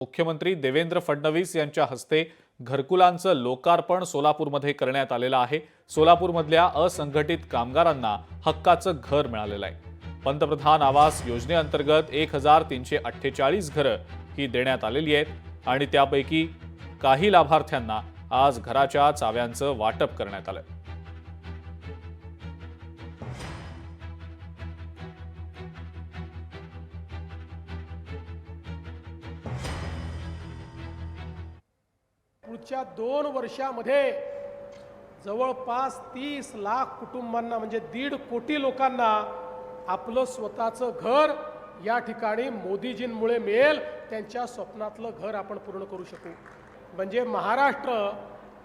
मुख्यमंत्री देवेंद्र फडणवीस यांच्या हस्ते घरकुलांचं लोकार्पण सोलापूरमध्ये करण्यात आलेलं आहे। सोलापूरमधल्या असंघटित कामगारांना हक्काचं घर मिळालेलं आहे। पंतप्रधान आवास योजनेअंतर्गत 1348 घरं ही देण्यात आलेली आहेत आणि त्यापैकी काही लाभार्थ्यांना आज घराच्या चाव्यांचं वाटप करण्यात आलं। पुढच्या 2 वर्षामध्ये जवळपास 30 लाख कुटुंबांना म्हणजे 1.5 कोटी लोकांना आपलं स्वतःचं घर या ठिकाणी मोदीजींमुळे मिळेल। त्यांच्या स्वप्नातलं घर आपण पूर्ण करू शकू। म्हणजे महाराष्ट्र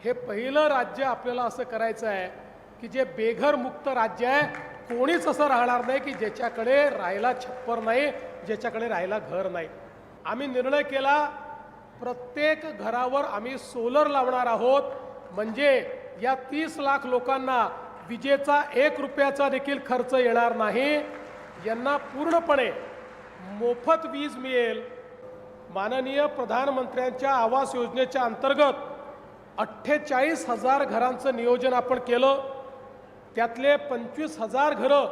हे पहिलं राज्य आपल्याला असं करायचं आहे की जे बेघर मुक्त राज्य आहे। कोणीच असं राहणार नाही की ज्याच्याकडे राहायला छप्पर नाही, ज्याच्याकडे राहायला घर नाही। आम्ही निर्णय केला प्रत्येक घरावर आम्ही सोलर लावणार आहोत। म्हणजे या 30 लाख लोकांना विजेचा 1 रुपयाचा देखील खर्च येणार नाही। यांना पूर्णपणे मोफत वीज मिळेल। माननीय प्रधानमंत्र्यांच्या आवास योजनेच्या अंतर्गत 48,000 घरांचं नियोजन आपण केलं। त्यातले 25,000 घरं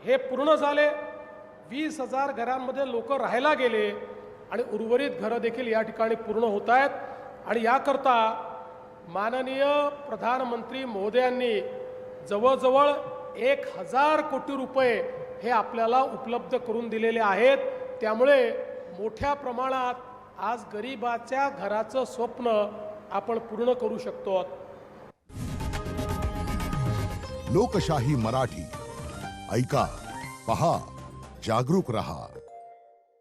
हे पूर्ण झाले। 20,000 घरांमध्ये लोक राहायला गेले आणि उर्वरित घरं देखील या ठिकाणी पूर्ण होत आहेत। आणि याकरता माननीय प्रधानमंत्री महोदयांनी जवळजवळ 1,000 कोटी रुपये हे आपल्याला उपलब्ध करून दिलेले आहेत। त्यामुळे मोठ्या प्रमाणात आज गरिबाच्या घराचं स्वप्न आपण पूर्ण करू शकतो। लोकशाही मराठी ऐका, पहा, जागरूक रहा।